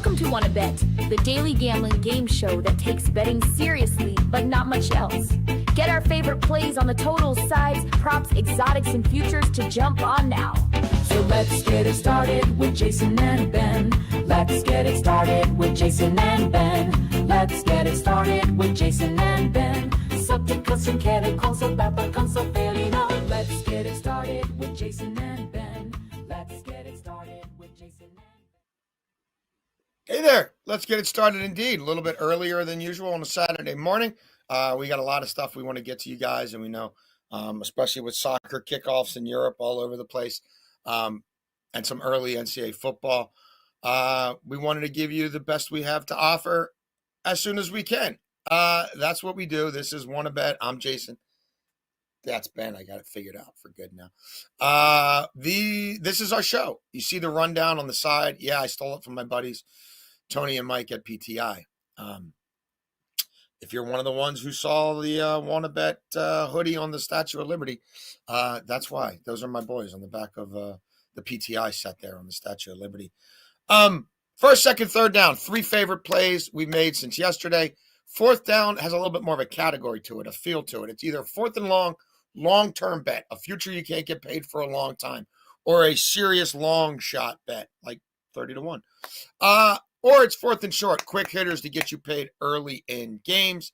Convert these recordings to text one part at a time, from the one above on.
Welcome to Wanna Bet, the daily gambling game show that takes betting seriously, but not much else. Get our favorite plays on the totals, sides, props, exotics, and futures to jump on now. So let's get it started with Jason and Ben. Let's get it started with Jason and Ben. Let's get it started with Jason and Ben. Subject custom can't console that but console failing on. Let's get it started with Jason and Ben. Let's get it started with Jason and Ben. Hey there, let's get it started indeed. A little bit earlier than usual on a Saturday morning. We got a lot of stuff we want to get to you guys, and we know, especially with soccer kickoffs in Europe all over the place, and some early NCAA football. We wanted to give you the best we have to offer as soon as we can. That's what we do. This is Wanna Bet. I'm Jason. That's Ben. I got it figured out for good now. This is our show. You see the rundown on the side. Yeah, I stole it from my buddies, Tony and Mike at PTI. If you're one of the ones who saw the Wanna Bet hoodie on the Statue of Liberty, that's why. Those are my boys on the back of the PTI set there on the Statue of Liberty. First, second, third down. 3 favorite plays we've made since yesterday. Fourth down has a little bit more of a category to it, a feel to it. It's either fourth and long-term bet, a future you can't get paid for a long time, or a serious long shot bet, like 30-1. Or it's fourth and short, quick hitters to get you paid early in games,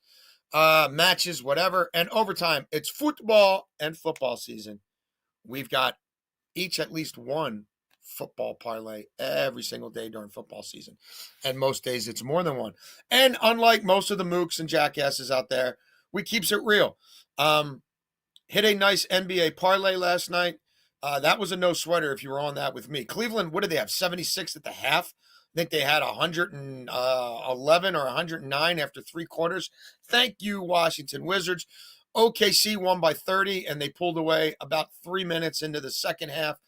matches, whatever. And overtime, it's football and football season. We've got each at least one football parlay every single day during football season. And most days it's more than one. And unlike most of the mooks and jackasses out there, we keeps it real. Hit a nice NBA parlay last night. That was a no sweater if you were on that with me. Cleveland, what did they have? 76 at the half. I think they had 111 or 109 after 3 quarters. Thank you, Washington Wizards. OKC won by 30, and they pulled away about 3 minutes into the second half.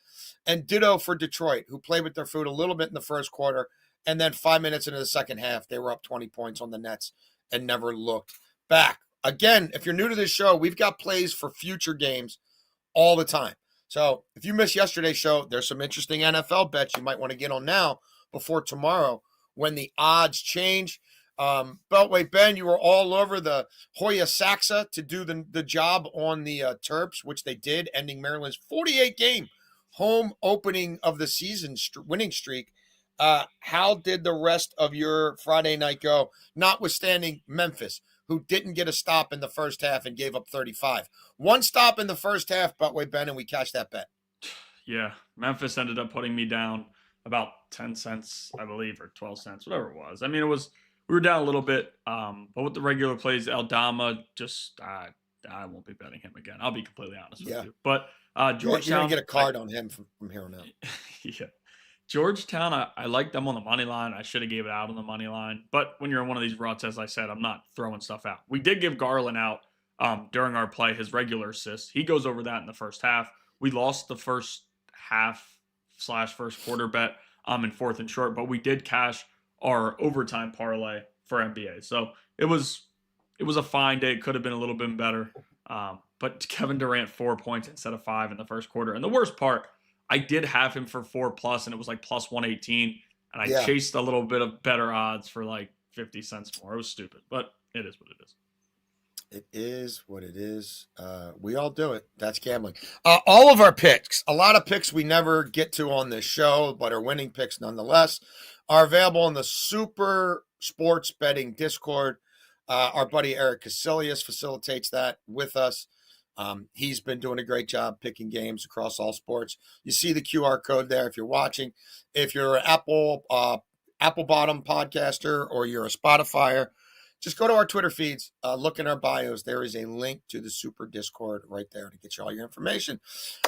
And ditto for Detroit, who played with their food a little bit in the first quarter, and then 5 minutes into the second half, they were up 20 points on the Nets and never looked back. Again, if you're new to this show, we've got plays for future games all the time. So if you missed yesterday's show, there's some interesting NFL bets you might want to get on now before tomorrow when the odds change. Beltway Ben, you were all over the Hoya Saxa to do the job on the Terps, which they did, ending Maryland's 48-game home opening of the season winning streak. How did the rest of your Friday night go, notwithstanding Memphis, who didn't get a stop in the first half and gave up 35? One stop in the first half, Beltway Ben, and we cashed that bet. Yeah, Memphis ended up putting me down about 10 cents, I believe, or 12 cents, whatever it was. I mean, we were down a little bit, but with the regular plays, Aldama, just, I won't be betting him again. I'll be completely honest with you. But Georgetown. You're going to get a card on him from here on out. Yeah. Georgetown, I like them on the money line. I should have gave it out on the money line. But when you're in one of these ruts, as I said, I'm not throwing stuff out. We did give Garland out during our play, his regular assist. He goes over that in the first half. We lost the first half/first quarter bet in fourth and short, but we did cash our overtime parlay for NBA. So it was a fine day. It could have been a little bit better. But Kevin Durant 4 points instead of 5 in the first quarter. And the worst part, I did have him for 4+, and it was like plus 118. And I chased a little bit of better odds for like 50 cents more. It was stupid, but it is what it is. It is what it is. We all do it. That's gambling. All of our picks, a lot of picks we never get to on this show, but are winning picks nonetheless, are available in the Super Sports Betting Discord. Our buddy Eric Casilius facilitates that with us. He's been doing a great job picking games across all sports. You see the QR code there if you're watching. If you're an Apple Bottom podcaster or you're a Spotifyer, just go to our Twitter feeds, look in our bios. There is a link to the Super Discord right there to get you all your information.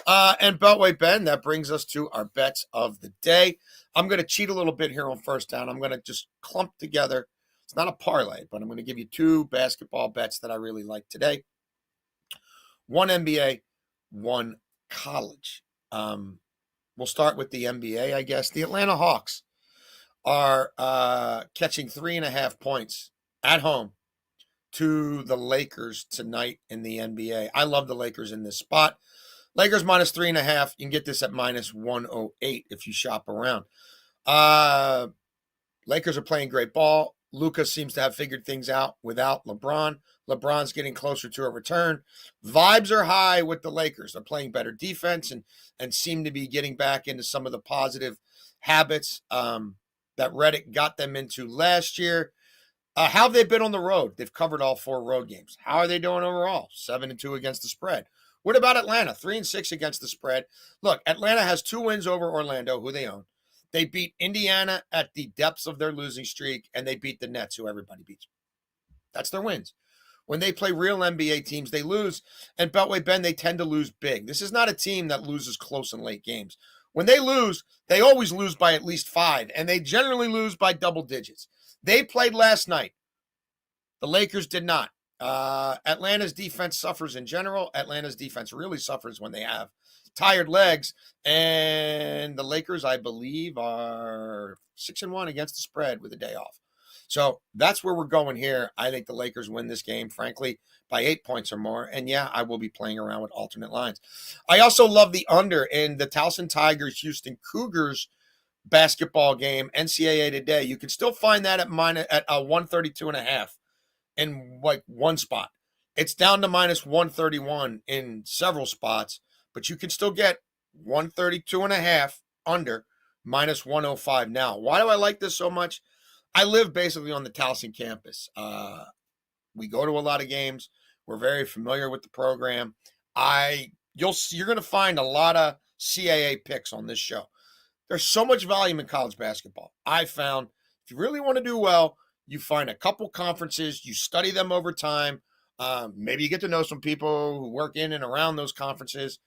And Beltway Ben, that brings us to our bets of the day. I'm going to cheat a little bit here on first down. I'm going to just clump together. It's not a parlay, but I'm going to give you 2 basketball bets that I really like today. 1 NBA, 1 college. We'll start with the NBA, I guess. The Atlanta Hawks are catching 3.5 points at home to the Lakers tonight in the NBA. I love the Lakers in this spot. Lakers minus 3.5. You can get this at minus 108 if you shop around. Lakers are playing great ball. Luka seems to have figured things out without LeBron. LeBron's getting closer to a return. Vibes are high with the Lakers. They're playing better defense and seem to be getting back into some of the positive habits that Reddick got them into last year. How have they been on the road? They've covered all 4 road games. How are they doing overall? 7-2 against the spread. What about Atlanta? 3-6 against the spread. Look, Atlanta has 2 wins over Orlando, who they own. They beat Indiana at the depths of their losing streak, and they beat the Nets, who everybody beats. That's their wins. When they play real NBA teams, they lose. And Beltway Bend, they tend to lose big. This is not a team that loses close in late games. When they lose, they always lose by at least 5, and they generally lose by double digits. They played last night. The Lakers did not. Atlanta's defense suffers in general. Atlanta's defense really suffers when they have tired legs. And the Lakers, I believe, are 6-1 against the spread with a day off. So that's where we're going here. I think the Lakers win this game, frankly, by 8 points or more. And yeah, I will be playing around with alternate lines. I also love the under in the Towson Tigers Houston Cougars basketball game, NCAA Today. You can still find that at 132.5 in like one spot. It's down to minus 131 in several spots, but you can still get 132.5 under minus 105 now. Why do I like this so much? I live basically on the Towson campus. We go to a lot of games. We're very familiar with the program. You're going to find a lot of CAA picks on this show. There's so much volume in college basketball. I found if you really want to do well, you find a couple conferences, you study them over time. Maybe you get to know some people who work in and around those conferences,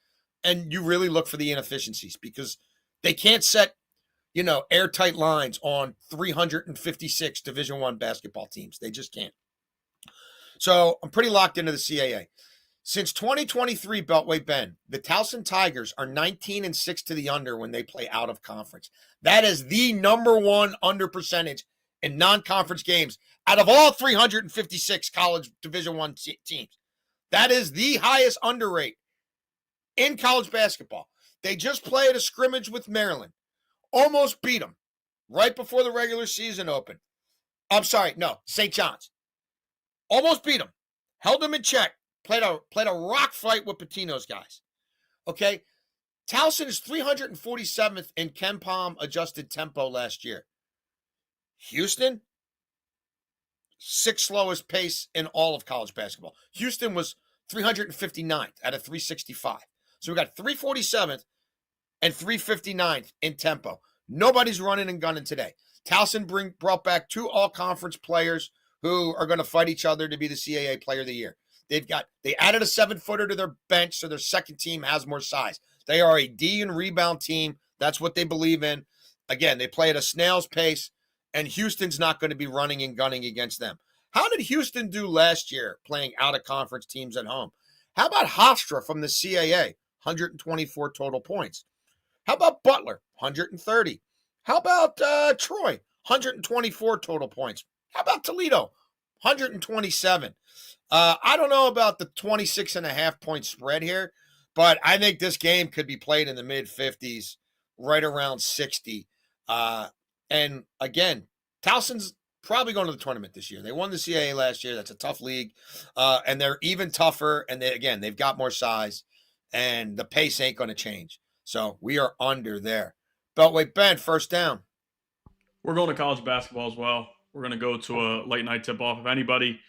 and you really look for the inefficiencies because they can't set, airtight lines on 356 Division I basketball teams. They just can't. So I'm pretty locked into the CAA. Since 2023 Beltway Bend, the Towson Tigers are 19-6 to the under when they play out of conference. That is the number one under percentage in non-conference games out of all 356 college Division I teams. That is the highest under rate in college basketball. They just played a scrimmage with Maryland. Almost beat them right before the regular season opened. I'm sorry, no, St. John's. Almost beat them. Held them in check. Played a rock fight with Patino's guys. Okay? Towson is 347th in KenPom adjusted tempo last year. Houston, 6th slowest pace in all of college basketball. Houston was 359th out of 365. So we got 347th and 359th in tempo. Nobody's running and gunning today. Towson brought back 2 all-conference players who are going to fight each other to be the CAA Player of the Year. They added a 7-footer to their bench, so their second team has more size. They are a D and rebound team. That's what they believe in. Again, they play at a snail's pace, and Houston's not going to be running and gunning against them. How did Houston do last year playing out-of-conference teams at home? How about Hofstra from the CAA? 124 total points. How about Butler? 130. How about Troy? 124 total points. How about Toledo? 127. I don't know about the 26.5 point spread here, but I think this game could be played in the mid-50s, right around 60. And again, Towson's probably going to the tournament this year. They won the CAA last year. That's a tough league. And they're even tougher. And they've got more size. And the pace ain't going to change. So we are under there. Beltway Bend, first down. We're going to college basketball as well. We're going to go to a late night tip-off. If anybody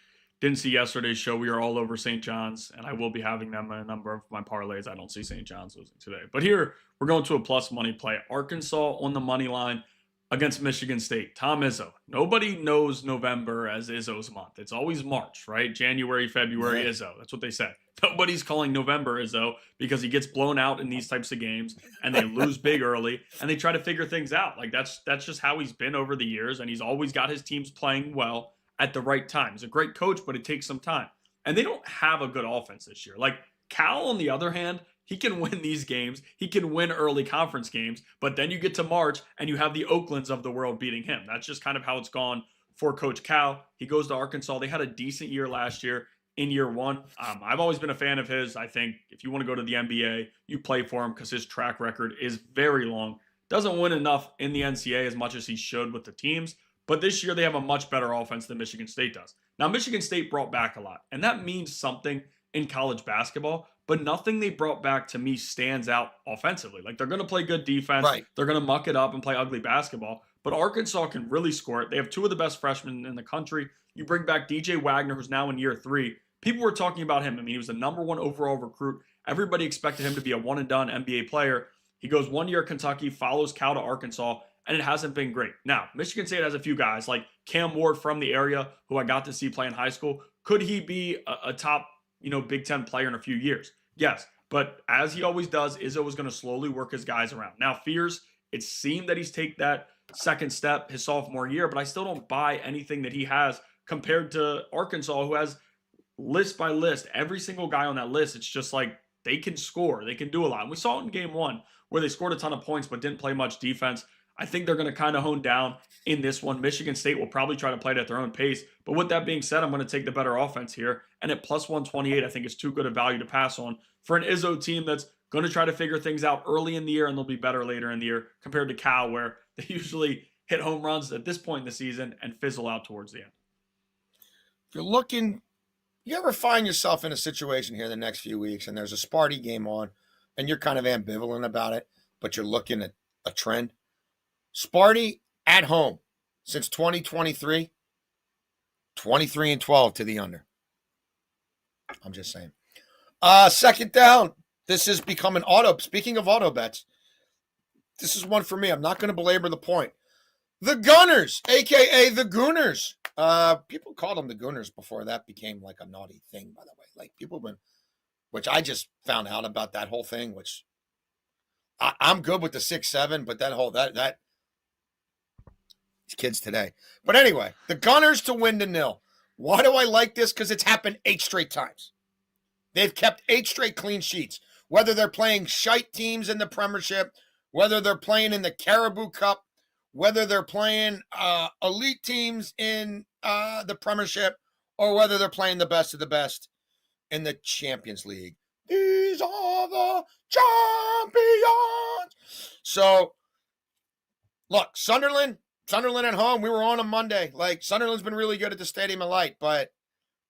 didn't see yesterday's show, we are all over St. John's, and I will be having them in a number of my parlays. I don't see St. John's losing today. But here, we're going to a plus money play. Arkansas on the money line against Michigan State. Tom Izzo. Nobody knows November as Izzo's month. It's always March, right? January, February, Izzo. That's what they say. Nobody's calling November Izzo because he gets blown out in these types of games, and they lose big early, and they try to figure things out. Like, that's just how he's been over the years, and he's always got his teams playing well at the right time. He's a great coach, but it takes some time. And they don't have a good offense this year. Like, Cal, on the other hand, he can win these games. He can win early conference games, but then you get to March and you have the Oaklands of the world beating him. That's just kind of how it's gone for Coach Cal. He goes to Arkansas. They had a decent year last year in year one. I've always been a fan of his. I think if you want to go to the NBA, you play for him because his track record is very long. Doesn't win enough in the NCAA as much as he should with the teams, But this year they have a much better offense than Michigan State does. Now, Michigan State brought back a lot, and that means something in college basketball, but nothing they brought back to me stands out offensively. Like, they're going to play good defense. Right. They're going to muck it up and play ugly basketball. But Arkansas can really score it. They have two of the best freshmen in the country. You bring back DJ Wagner, who's now in year 3. People were talking about him. I mean, he was the number 1 overall recruit. Everybody expected him to be a one-and-done NBA player. He goes 1 year at Kentucky, follows Cal to Arkansas, and it hasn't been great. Now, Michigan State has a few guys like Cam Ward from the area who I got to see play in high school. Could he be a top, Big Ten player in a few years? Yes. But as he always does, Izzo is going to slowly work his guys around. Now, Fears, it seemed that he's taken that second step his sophomore year, but I still don't buy anything that he has compared to Arkansas, who has list by list, every single guy on that list. It's just like they can score. They can do a lot. And we saw it in game 1 where they scored a ton of points but didn't play much defense. I think they're going to kind of hone down in this one. Michigan State will probably try to play it at their own pace. But with that being said, I'm going to take the better offense here. And at plus 128, I think it's too good a value to pass on for an Izzo team that's going to try to figure things out early in the year, and they'll be better later in the year compared to Cal, where they usually hit home runs at this point in the season and fizzle out towards the end. If you're looking, you ever find yourself in a situation here the next few weeks and there's a Sparty game on and you're kind of ambivalent about it, but you're looking at a trend? Sparty at home since 2023, 23-12 to the under. I'm just saying. Second down. This has become an auto. Speaking of auto bets, this is one for me. I'm not going to belabor the point. The Gunners, a.k.a. the Gooners. People called them the Gooners before that became like a naughty thing, by the way. Like people have been, which I just found out about that whole thing, which I'm good with the 6-7, but that kids today. But anyway, the Gunners to win the nil. Why do I like this? Because it's happened 8 straight times. They've kept 8 straight clean sheets. Whether they're playing shite teams in the Premiership, whether they're playing in the Caribou Cup, whether they're playing elite teams in the Premiership, or whether they're playing the best of the best in the Champions League. These are the champions. So, look, Sunderland at home, we were on Monday. Like, Sunderland's been really good at the Stadium of Light, but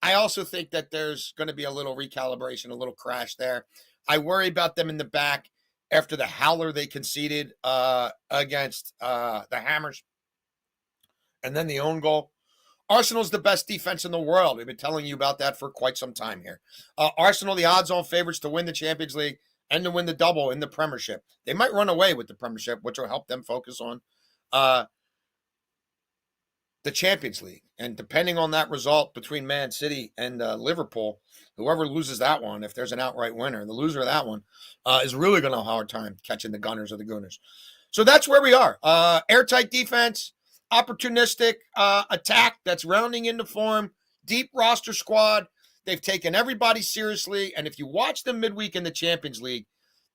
I also think that there's going to be a little recalibration, a little crash there. I worry about them in the back after the howler they conceded against the Hammers. And then the own goal. Arsenal's the best defense in the world. We've been telling you about that for quite some time here. Arsenal, the odds-on favorites to win the Champions League and to win the double in the Premiership. They might run away with the Premiership, which will help them focus on the Champions League. And depending on that result between Man City and Liverpool, whoever loses that one, if there's an outright winner, the loser of that one is really going to have a hard time catching the Gunners or the Gooners. So that's where we are. Airtight defense, opportunistic attack that's rounding into form, deep roster squad. They've taken everybody seriously. And if you watch them midweek in the Champions League,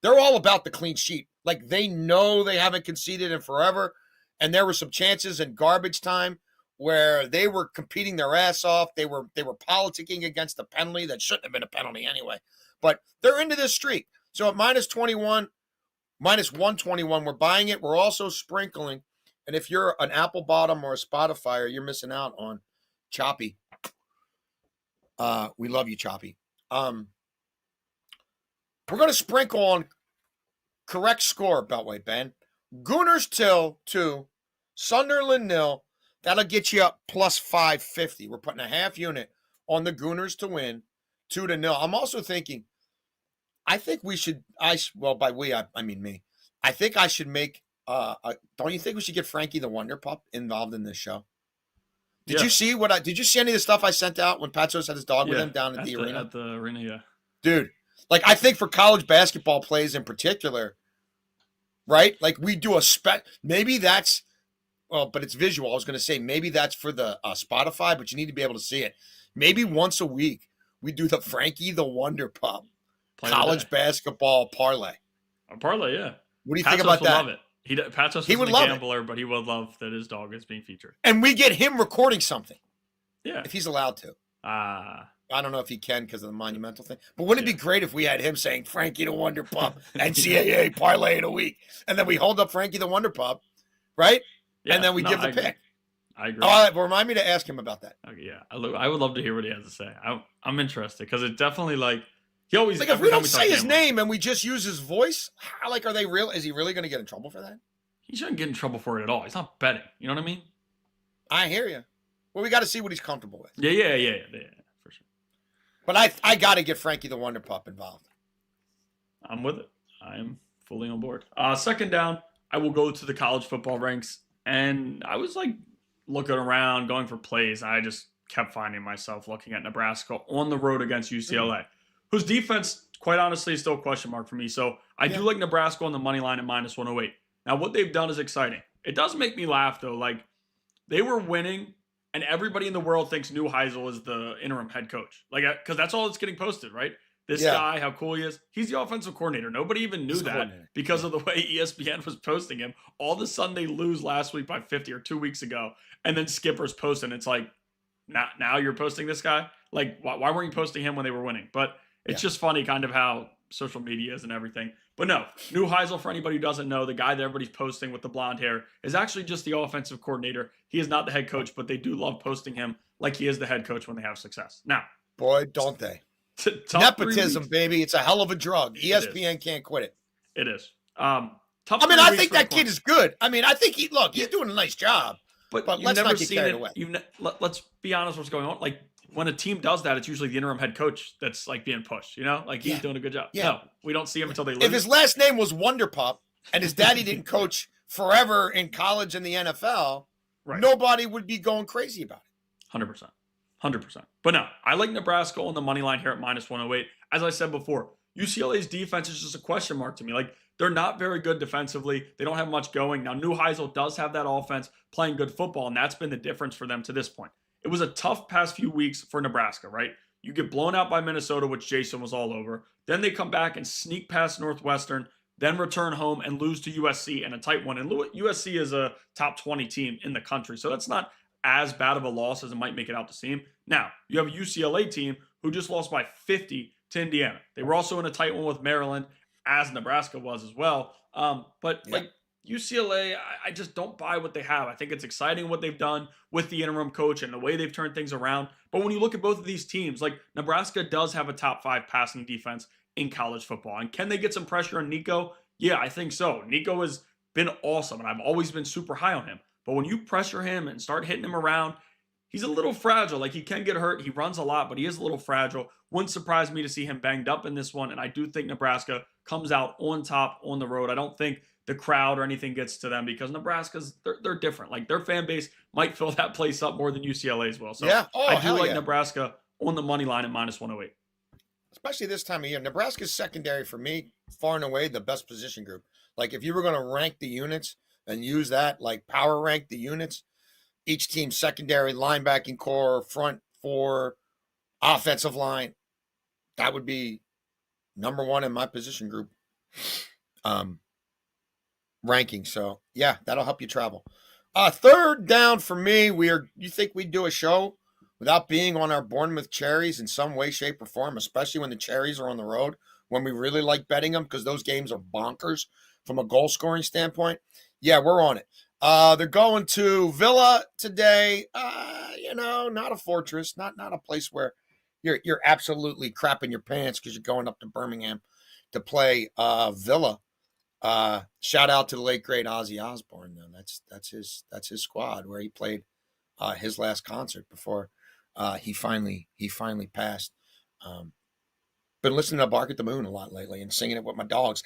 they're all about the clean sheet. Like, they know they haven't conceded in forever. And there were some chances in garbage time where they were competing their ass off. They were politicking against a penalty that shouldn't have been a penalty anyway. But they're into this streak. So at minus 121, we're buying it. We're also sprinkling. And if you're an Apple bottom or a Spotify, you're missing out on Choppy. We love you, Choppy. We're going to sprinkle on correct score, Beltway Ben. Gooners till 2, Sunderland nil. That'll get you up plus 550. We're putting a half unit on the Gooners to win 2-0. I'm also thinking, I think we should, by we, I mean me. I think I should make, don't you think we should get Frankie the Wonder Pup involved in this show? Did you see did you see any of the stuff I sent out when Patsos had his dog with him down at the arena? At the arena, yeah. Dude, like, I think for college basketball plays in particular, right? Like, we do maybe that's, but it's visual. I was going to say maybe that's for the Spotify, but you need to be able to see it. Maybe once a week we do the Frankie the Wonder Pup college basketball parlay. A parlay, yeah. What do you think about that? Love it. Patsos he would a love gambler, but he would love that his dog is being featured. And we get him recording something. Yeah. If he's allowed to. I don't know if he can because of the monumental thing. But wouldn't it be great if we had him saying Frankie the Wonder Pup, NCAA parlay in a week, and then we hold up Frankie the Wonder Pup, right? Yeah, and then we give the pick. I agree. Oh, remind me to ask him about that. Okay, yeah, I would love to hear what he has to say. I'm interested because it definitely like he always Like if every we time don't we talk say his gambling, name and we just use his voice, how, like, are they real? Is he really going to get in trouble for that? he shouldn't get in trouble for it at all. He's not betting. You know what I mean? I hear you. Well, we got to see what he's comfortable with. Yeah, for sure. But I got to get Frankie the Wonder Pup involved. I'm with it. I am fully on board. Second down, I will go to the college football ranks, and I was like looking around, going for plays. I just kept finding myself looking at Nebraska on the road against UCLA, whose defense, quite honestly, is still a question mark for me. So I do like Nebraska on the money line at -108. Now, what they've done is exciting. It does make me laugh, though. Like, they were winning, and everybody in the world thinks Neuheisel is the interim head coach. Like, because that's all that's getting posted, right? This guy, how cool he is. He's the offensive coordinator. Nobody even knew that because of the way ESPN was posting him. All of a sudden, they lose last week by 50 or 2 weeks ago, and then Skipper's posting. It's like, now you're posting this guy? Like, why weren't you posting him when they were winning? But it's just funny kind of how social media is and everything. But no, Neuheisel, for anybody who doesn't know, the guy that everybody's posting with the blonde hair is actually just the offensive coordinator. He is not the head coach, but they do love posting him like he is the head coach when they have success. Now, boy, don't they? Nepotism, baby. It's a hell of a drug. ESPN can't quit it. It is. I think that kid is good. I mean, I think he's doing a nice job. But let's not get carried away. Let's be honest what's going on. Like, when a team does that, it's usually the interim head coach that's like being pushed, you know? Like he's doing a good job. No, we don't see him until they lose. If his last name was Wonder Pup and his daddy didn't coach forever in college and the NFL, nobody would be going crazy about it. 100%. But no, I like Nebraska on the money line here at -108. As I said before, UCLA's defense is just a question mark to me. Like, they're not very good defensively. They don't have much going. Now, Neuheisel does have that offense playing good football, and that's been the difference for them to this point. It was a tough past few weeks for Nebraska, right? You get blown out by Minnesota, which Jason was all over. Then they come back and sneak past Northwestern, then return home and lose to USC in a tight one. And USC is a top 20 team in the country, so that's not as bad of a loss as it might make it out to seem. Now, you have a UCLA team who just lost by 50 to Indiana. They were also in a tight one with Maryland, as Nebraska was as well. Like UCLA, I just don't buy what they have. I think it's exciting what they've done with the interim coach and the way they've turned things around. But when you look at both of these teams, like Nebraska does have a top 5 passing defense in college football. And can they get some pressure on Nico? Yeah, I think so. Nico has been awesome, and I've always been super high on him. But when you pressure him and start hitting him around, he's a little fragile. Like, he can get hurt. He runs a lot, but he is a little fragile. Wouldn't surprise me to see him banged up in this one. And I do think Nebraska comes out on top on the road. I don't think the crowd or anything gets to them because Nebraska's, they're different. Like, their fan base might fill that place up more than UCLA's will. So I do like Nebraska on the money line at -108. Especially this time of year. Nebraska's secondary, for me, far and away the best position group. Like, if you were going to rank the units and use that, like power rank the units, each team's secondary, linebacking core, front four, offensive line, that would be number one in my position group ranking. So, yeah, that'll help you travel. Third down for me, you think we'd do a show without being on our Bournemouth Cherries in some way, shape, or form, especially when the Cherries are on the road, when we really like betting them because those games are bonkers from a goal-scoring standpoint? Yeah, we're on it. They're going to Villa today. Not a fortress, not a place where you're absolutely crapping your pants because you're going up to Birmingham to play Villa. Shout out to the late great Ozzy Osbourne, though. That's his squad where he played his last concert before he finally passed. Been listening to Bark at the Moon a lot lately and singing it with my dogs.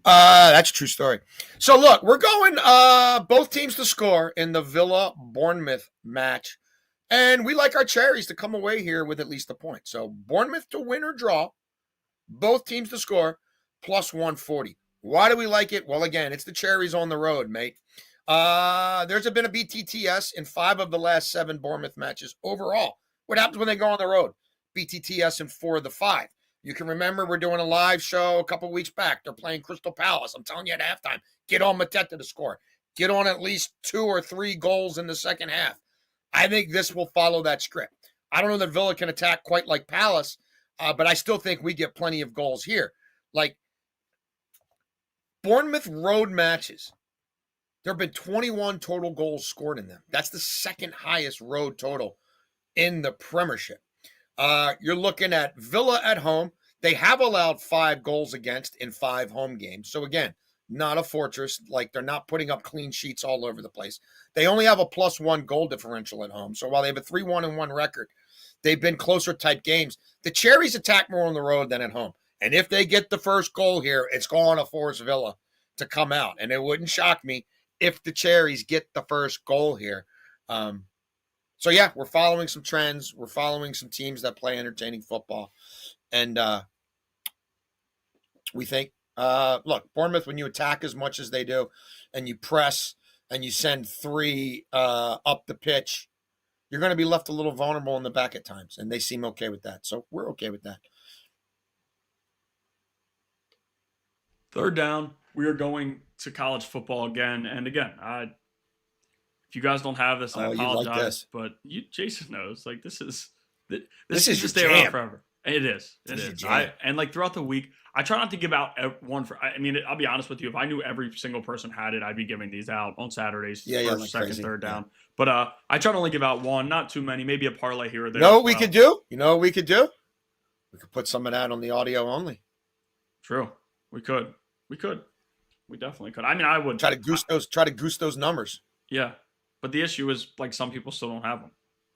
That's a true story. So look, we're going both teams to score in the Villa-Bournemouth match. And we like our Cherries to come away here with at least a point. So Bournemouth to win or draw, both teams to score, +140. Why do we like it? Well, again, it's the Cherries on the road, mate. There's been a BTTS in 5 of the last 7 Bournemouth matches overall. What happens when they go on the road? BTTS in 4 of the 5. You can remember we're doing a live show a couple weeks back. They're playing Crystal Palace. I'm telling you at halftime, get on Mateta to score. Get on at least 2 or 3 goals in the second half. I think this will follow that script. I don't know that Villa can attack quite like Palace, but I still think we get plenty of goals here. Like, Bournemouth road matches There have been 21 total goals scored in them. That's the second highest road total in the Premiership. You're looking at Villa at home. They have allowed 5 goals against in 5 home games. So again, not a fortress. Like, they're not putting up clean sheets all over the place. They only have a +1 goal differential at home. So while they have a 3-1-1 record, they've been closer type games. The Cherries attack more on the road than at home. And if they get the first goal here, it's going to force Villa to come out. And it wouldn't shock me if the Cherries get the first goal here. So, yeah, we're following some trends. We're following some teams that play entertaining football. And we think, look, Bournemouth, when you attack as much as they do and you press and you send 3 up the pitch, you're going to be left a little vulnerable in the back at times. And they seem okay with that. So we're okay with that. Third down, we are going to college football again. And again, if you guys don't have this, I apologize. Like this. But Jason knows. Like, this is your stay around jam. forever. It is. It is. And like throughout the week, I try not to give out one for. I mean, I'll be honest with you. If I knew every single person had it, I'd be giving these out on Saturdays. First, like second, crazy. third down. But I try to only give out one, not too many. Maybe a parlay here or there. You know what we could do? We could put some of that on the audio only. True. We could. We definitely could. I mean, I would try to goose those numbers. Yeah, but the issue is, like, some people still don't have them.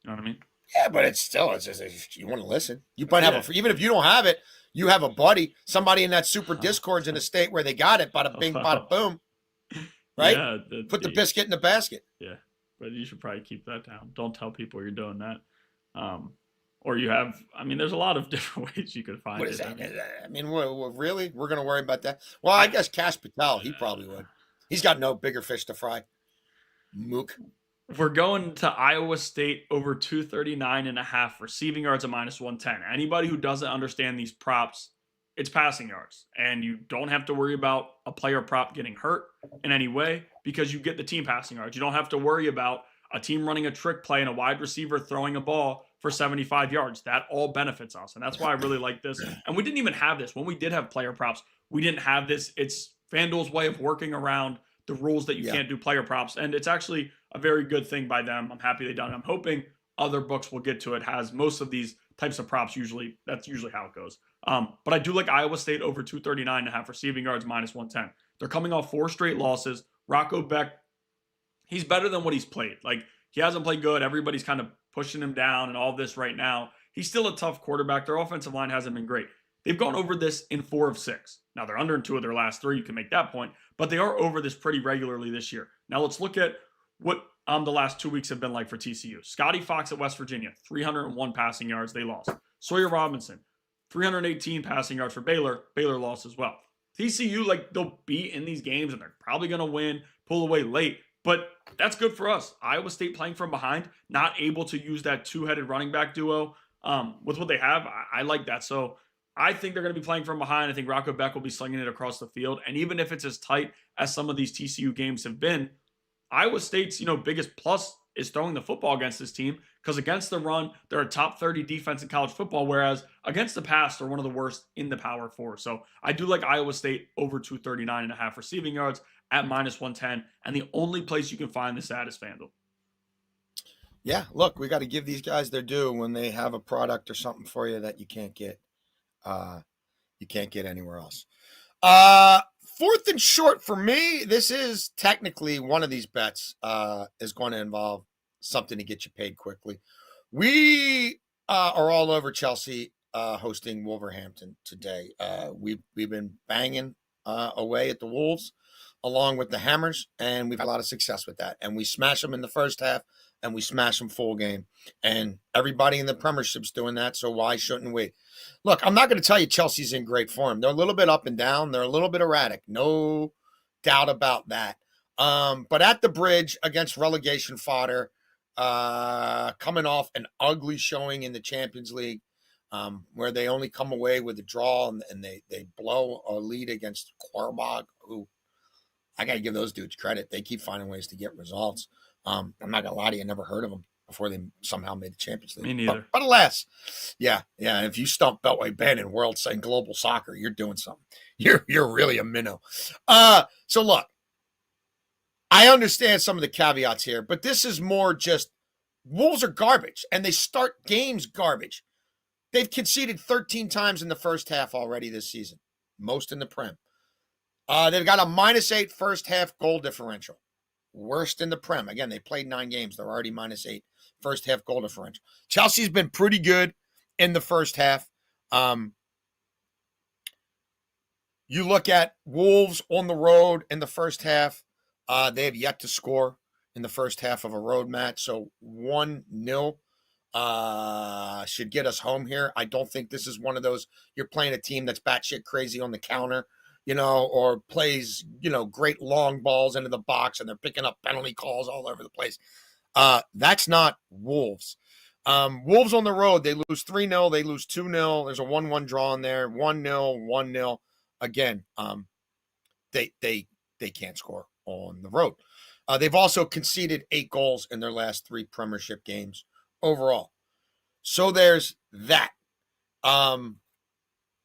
You know what I mean? Yeah, but it's just, if you want to listen, you might have even if you don't have it, you have a buddy, somebody in that super Discord's in a state where they got it. Bada bing, bada boom. Right? Yeah, put the biscuit in the basket. Yeah, but you should probably keep that down. Don't tell people you're doing that. Or you have, I mean, there's a lot of different ways you could find it. What is that? I mean, really? We're going to worry about that? Well, I guess Cash Patel, he probably would. He's got no bigger fish to fry. Mook. We're going to Iowa State over 239.5 receiving yards at -110. Anybody who doesn't understand these props, it's passing yards. And you don't have to worry about a player prop getting hurt in any way because you get the team passing yards. You don't have to worry about a team running a trick play and a wide receiver throwing a ball for 75 yards. That all benefits us. And that's why I really like this. And we didn't even have this. When we did have player props, we didn't have this. It's FanDuel's way of working around the rules that you can't do player props. And it's actually a very good thing by them. I'm happy they done it. I'm hoping other books will get to it. Has most of these types of props that's usually how it goes. But I do like Iowa State over 239.5 receiving yards -110. They're coming off 4 straight losses. Rocco Beck, he's better than what he's played. Like, he hasn't played good. Everybody's kind of pushing him down and all this right now. He's still a tough quarterback. Their offensive line hasn't been great. They've gone over this in 4 of 6. Now, they're under in 2 of their last 3. You can make that point. But they are over this pretty regularly this year. Now, let's look at what the last 2 weeks have been like for TCU. Scotty Fox at West Virginia, 301 passing yards. They lost. Sawyer Robinson, 318 passing yards for Baylor. Baylor lost as well. TCU, like, they'll be in these games, and they're probably going to win, pull away late. But that's good for us. Iowa State playing from behind, not able to use that 2-headed running back duo with what they have. I like that. So I think they're going to be playing from behind. I think Rocco Beck will be slinging it across the field. And even if it's as tight as some of these TCU games have been, Iowa State's, biggest plus is throwing the football against this team, because against the run, they're a top 30 defense in college football, whereas against the pass, they're one of the worst in the Power 4. So I do like Iowa State over 239.5 receiving yards at -110, and the only place you can find this at is FanDuel. Yeah, look, we got to give these guys their due when they have a product or something for you that you can't get. You can't get anywhere else. 4th and short for me. This is technically one of these bets is going to involve something to get you paid quickly. We are all over Chelsea hosting Wolverhampton today. We've been banging away at the Wolves along with the Hammers, and we've had a lot of success with that. And we smash them in the first half, and we smash them full game. And everybody in the Premiership's doing that, so why shouldn't we? Look, I'm not going to tell you Chelsea's in great form. They're a little bit up and down. They're a little bit erratic. No doubt about that. But at the bridge against relegation fodder, coming off an ugly showing in the Champions League, where they only come away with a draw and they blow a lead against Quarbog, who I got to give those dudes credit. They keep finding ways to get results. I'm not going to lie to you, I never heard of them before they somehow made the Champions League. Me neither. But alas, yeah. If you stump Beltway Ben in global soccer, you're doing something. You're really a minnow. So look, I understand some of the caveats here, but this is more just Wolves are garbage, and they start games garbage. They've conceded 13 times in the first half already this season, most in the Prem. They've got a -8 first half goal differential, worst in the Prem. Again, they played 9 games. They're already -8 first half goal differential. Chelsea's been pretty good in the first half. You look at Wolves on the road in the first half. They have yet to score in the first half of a road match. So 1-0 should get us home here. I don't think this is one of those, you're playing a team that's batshit crazy on the counter, or plays, great long balls into the box and they're picking up penalty calls all over the place. That's not Wolves. Wolves on the road, they lose 3-0, they lose 2-0. There's a 1-1 draw in there, 1-0, 1-0. Again, they can't score on the road. They've also conceded 8 goals in their last 3 Premiership games overall. So there's that.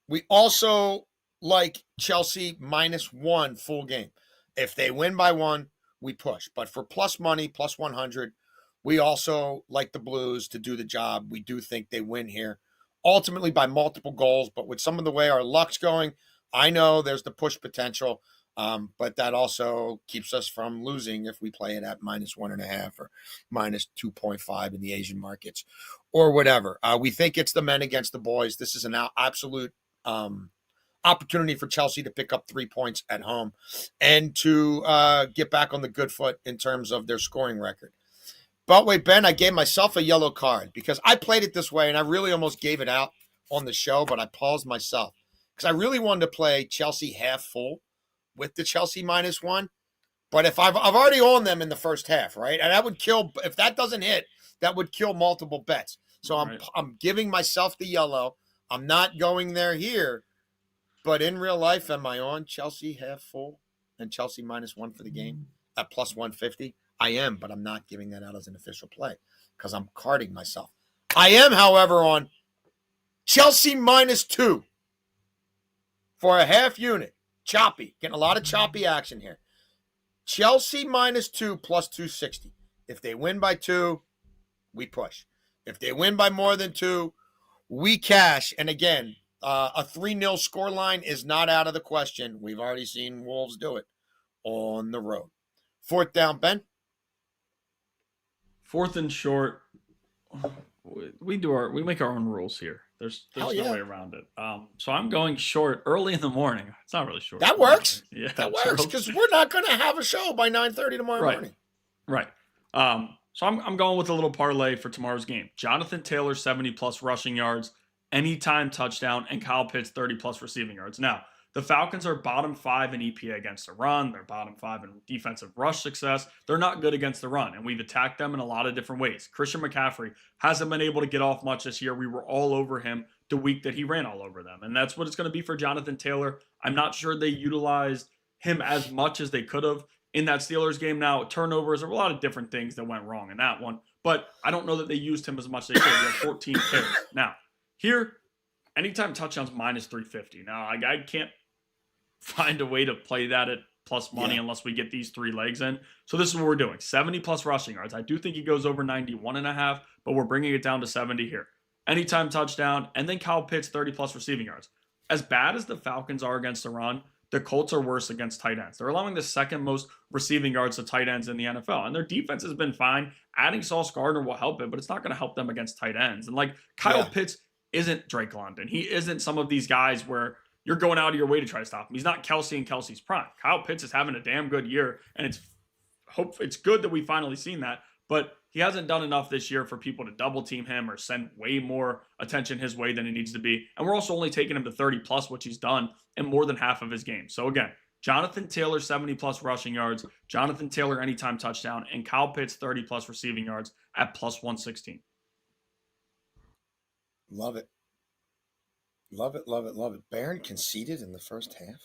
We also like Chelsea -1 full game. If they win by 1, we push. But for plus money, plus 100, we also like the Blues to do the job. We do think they win here, ultimately by multiple goals. But with some of the way our luck's going, I know there's the push potential. But that also keeps us from losing if we play it at -1.5 or -2.5 in the Asian markets or whatever. We think it's the men against the boys. This is an absolute opportunity for Chelsea to pick up 3 points at home and to get back on the good foot in terms of their scoring record. But wait, Ben, I gave myself a yellow card because I played it this way and I really almost gave it out on the show, but I paused myself because I really wanted to play Chelsea half full with the Chelsea -1. But if I've already owned them in the first half, right? And that would kill, if that doesn't hit, that would kill multiple bets. So I'm giving myself the yellow. I'm not going there here. But in real life, am I on Chelsea half full and Chelsea -1 for the game at plus 150? I am, but I'm not giving that out as an official play because I'm carding myself. I am, however, on Chelsea -2 for a half unit. Choppy. Getting a lot of choppy action here. Chelsea -2 plus 260. If they win by 2, we push. If they win by more than 2, we cash. And again, a 3-0 scoreline is not out of the question. We've already seen Wolves do it on the road. 4th down, Ben. 4th and short. We make our own rules here. There's no way around it. So I'm going short early in the morning. It's not really short. That works. Yeah, that works because we're not going to have a show by 9:30 tomorrow morning. Right. So I'm going with a little parlay for tomorrow's game. Jonathan Taylor 70+ rushing yards, anytime touchdown, and Kyle Pitts 30+ receiving yards. Now, the Falcons are bottom 5 in EPA against the run. They're bottom 5 in defensive rush success. They're not good against the run, and we've attacked them in a lot of different ways. Christian McCaffrey hasn't been able to get off much this year. We were all over him the week that he ran all over them, and that's what it's going to be for Jonathan Taylor. I'm not sure they utilized him as much as they could have in that Steelers game. Now, turnovers, there were a lot of different things that went wrong in that one, but I don't know that they used him as much as they could. He had 14 carries. Now, here, anytime touchdowns -350. Now, I can't find a way to play that at plus money unless we get these 3 legs in. So this is what we're doing. 70+ rushing yards. I do think he goes over 91.5, but we're bringing it down to 70 here. Anytime touchdown, and then Kyle Pitts 30+ receiving yards. As bad as the Falcons are against the run, the Colts are worse against tight ends. They're allowing the 2nd most receiving yards to tight ends in the NFL, and their defense has been fine. Adding Sauce Gardner will help it, but it's not going to help them against tight ends. And Kyle Pitts isn't Drake London. He isn't some of these guys where you're going out of your way to try to stop him. He's not Kelsey and Kelsey's prime. Kyle Pitts is having a damn good year, and it's good that we finally seen that, but he hasn't done enough this year for people to double team him or send way more attention his way than it needs to be. And we're also only taking him to 30+, which he's done in more than half of his games. So again, Jonathan Taylor 70+ rushing yards, Jonathan Taylor anytime touchdown, and Kyle Pitts 30+ receiving yards at plus 116. Love it. Love it, love it, love it. Barron conceded in the first half?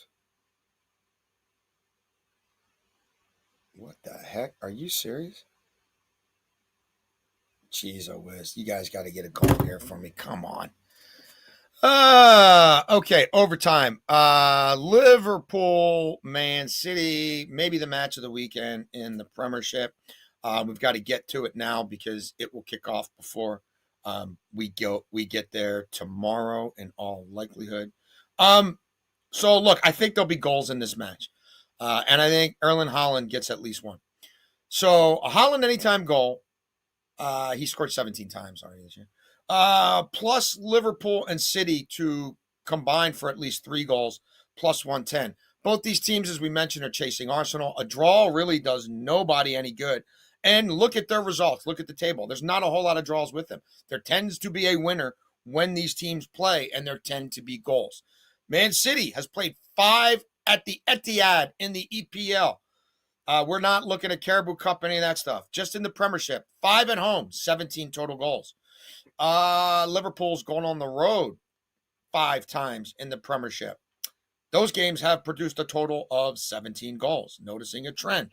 What the heck? Are you serious? Jeez, oh whiz. You guys got to get a goal here for me. Come on. Okay, overtime. Liverpool, Man City, maybe the match of the weekend in the Premiership. We've got to get to it now because it will kick off before we get there tomorrow in all likelihood. So look, I think there'll be goals in this match. And I think Erling Haaland gets at least one. So a Haaland anytime goal. He scored 17 times already this year. Plus Liverpool and City to combine for at least 3 goals, plus 110. Both these teams, as we mentioned, are chasing Arsenal. A draw really does nobody any good. And look at their results. Look at the table. There's not a whole lot of draws with them. There tends to be a winner when these teams play, and there tend to be goals. Man City has played 5 at the Etihad in the EPL. We're not looking at Caribou Cup, any of that stuff. Just in the Premiership, 5 at home, 17 total goals. Liverpool's going on the road 5 times in the Premiership. Those games have produced a total of 17 goals, noticing a trend.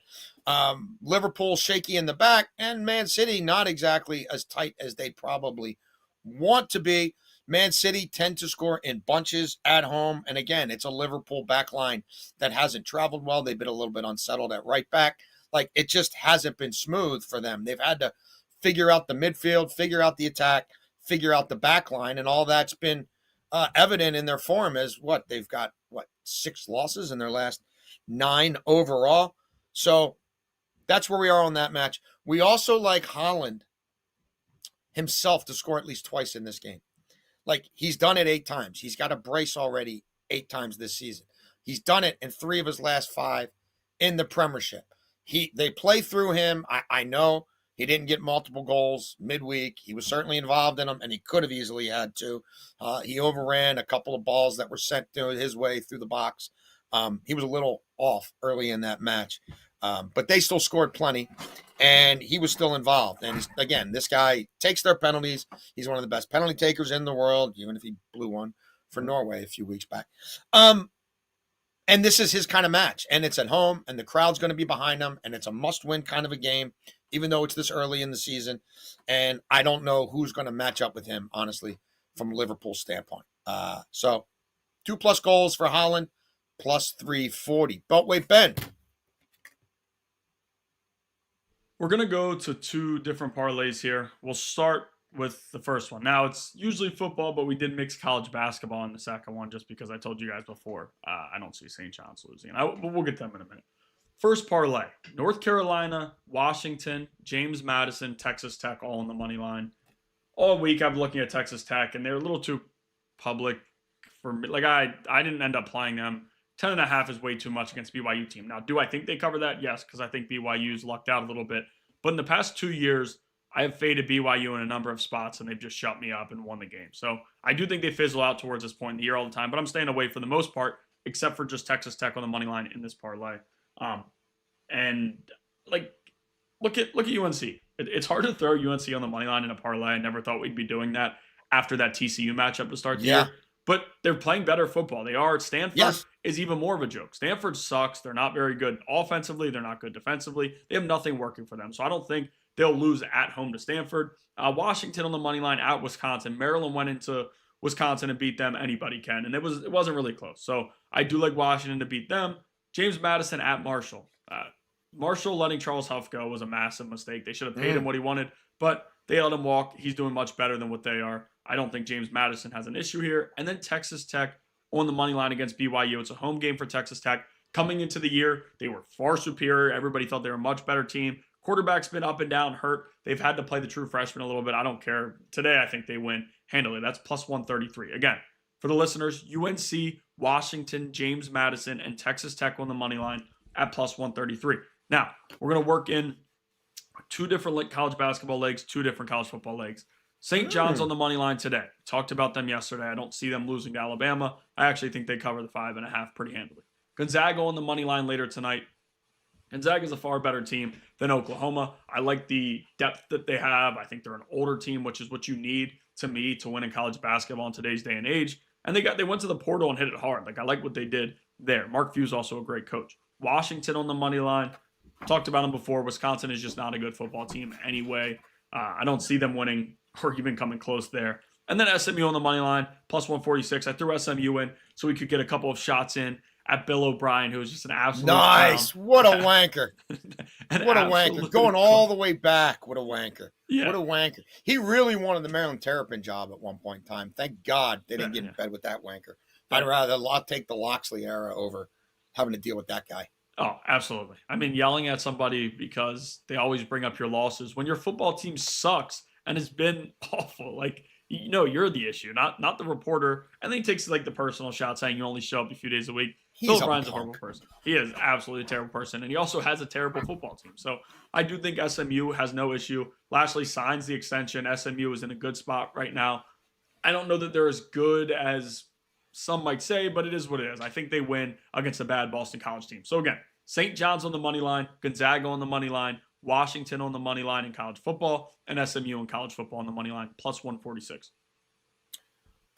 Liverpool shaky in the back, and Man City not exactly as tight as they probably want to be. Man City tend to score in bunches at home. And again, it's a Liverpool back line that hasn't traveled well. They've been a little bit unsettled at right back. Like, it just hasn't been smooth for them. They've had to figure out the midfield, figure out the attack, figure out the back line. And all that's been evident in their form as what? They've got, 6 losses in their last 9 overall. So that's where we are on that match. We also like Haaland himself to score at least twice in this game. Like, he's done it 8 times. He's got a brace already 8 times this season. He's done it in 3 of his last 5 in the Premiership. They play through him. I know he didn't get multiple goals midweek. He was certainly involved in them, and he could have easily had to. He overran a couple of balls that were sent his way through the box. He was a little off early in that match. But they still scored plenty, and he was still involved. And again, this guy takes their penalties. He's one of the best penalty takers in the world, even if he blew one for Norway a few weeks back. And this is his kind of match, and it's at home, and the crowd's going to be behind him, and it's a must-win kind of a game, even though it's this early in the season. And I don't know who's going to match up with him, honestly, from Liverpool's standpoint. So 2+ goals for Haaland, plus 340. Beltway Ben. We're going to go to 2 different parlays here. We'll start with the first one. Now, it's usually football, but we did mix college basketball in the second one just because I told you guys before I don't see St. John's losing. We'll get them in a minute. First parlay, North Carolina, Washington, James Madison, Texas Tech, all on the money line. All week I'm looking at Texas Tech, and they're a little too public for me. Like, I didn't end up playing them. 10.5 is way too much against BYU team. Now, do I think they cover that? Yes, because I think BYU's lucked out a little bit. But in the past 2 years, I have faded BYU in a number of spots, and they've just shut me up and won the game. So I do think they fizzle out towards this point in the year all the time, but I'm staying away for the most part, except for just Texas Tech on the money line in this parlay. And like, look at UNC. It's hard to throw UNC on the money line in a parlay. I never thought we'd be doing that after that TCU matchup to start the year. But they're playing better football. They are. Stanford is even more of a joke. Stanford sucks. They're not very good offensively. They're not good defensively. They have nothing working for them. So I don't think they'll lose at home to Stanford. Washington on the money line at Wisconsin. Maryland went into Wisconsin and beat them. Anybody can. And it wasn't really close. So I do like Washington to beat them. James Madison at Marshall. Marshall letting Charles Huff go was a massive mistake. They should have paid him what he wanted, but they let him walk. He's doing much better than what they are. I don't think James Madison has an issue here. And then Texas Tech on the money line against BYU. It's a home game for Texas Tech. Coming into the year, they were far superior. Everybody thought they were a much better team. Quarterback's been up and down, hurt. They've had to play the true freshman a little bit. I don't care. Today, I think they win handily. That's plus 133. Again, for the listeners, UNC, Washington, James Madison, and Texas Tech on the money line at plus 133. Now, we're going to work in 2 different college basketball legs, 2 different college football legs. St. John's on the money line today. Talked about them yesterday. I don't see them losing to Alabama. I actually think they cover the 5.5 pretty handily. Gonzaga on the money line later tonight. Gonzaga is a far better team than Oklahoma. I like the depth that they have. I think they're an older team, which is what you need to me to win in college basketball in today's day and age. And they went to the portal and hit it hard. Like, I like what they did there. Mark Few's also a great coach. Washington on the money line. Talked about them before. Wisconsin is just not a good football team anyway. I don't see them winning or even coming close there. And then SMU on the money line, plus 146. I threw SMU in so we could get a couple of shots in at Bill O'Brien, who was just an absolute nice. clown. What a wanker. An What a wanker. absolute Going all clown. the way back. What a wanker. Yeah. What a wanker. He really wanted the Maryland Terrapin job at one point in time. Thank God they didn't get in bed with that wanker. I'd rather take the Loxley era over having to deal with that guy. Oh, absolutely. I mean, yelling at somebody because they always bring up your losses when your football team sucks and has been awful. Like, you're the issue, not the reporter. And then he takes like the personal shot saying you only show up a few days a week. Phil O'Brien's a horrible person. He is absolutely a terrible person. And he also has a terrible football team. So I do think SMU has no issue. Lashley signs the extension. SMU is in a good spot right now. I don't know that they're as good as some might say, but it is what it is. I think they win against a bad Boston College team. So again, St. John's on the money line, Gonzaga on the money line, Washington on the money line in college football, and SMU in college football on the money line, plus 146.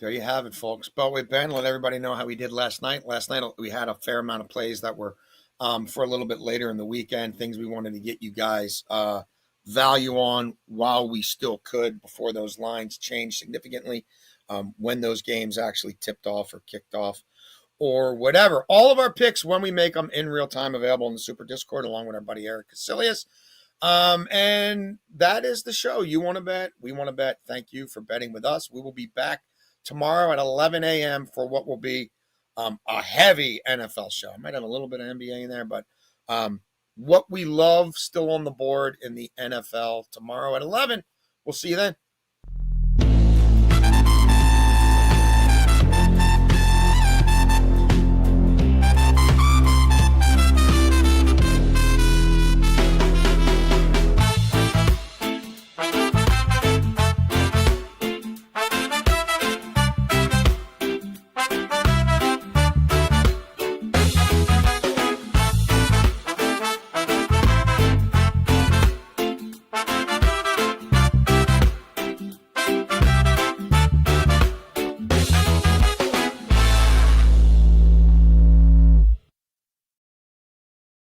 There you have it, folks. But with Ben, let everybody know how we did last night. Last night we had a fair amount of plays that were for a little bit later in the weekend, things we wanted to get you guys value on while we still could before those lines changed significantly, when those games actually tipped off or kicked off or whatever. All of our picks, when we make them in real time, available in the Super Discord along with our buddy Eric Casilius. And that is the show. You want to bet, we want to bet. Thank you for betting with us. We will be back tomorrow at 11 a.m. for what will be a heavy NFL show. I might have a little bit of NBA in there, but what we love still on the board in the NFL tomorrow at 11. We'll see you then.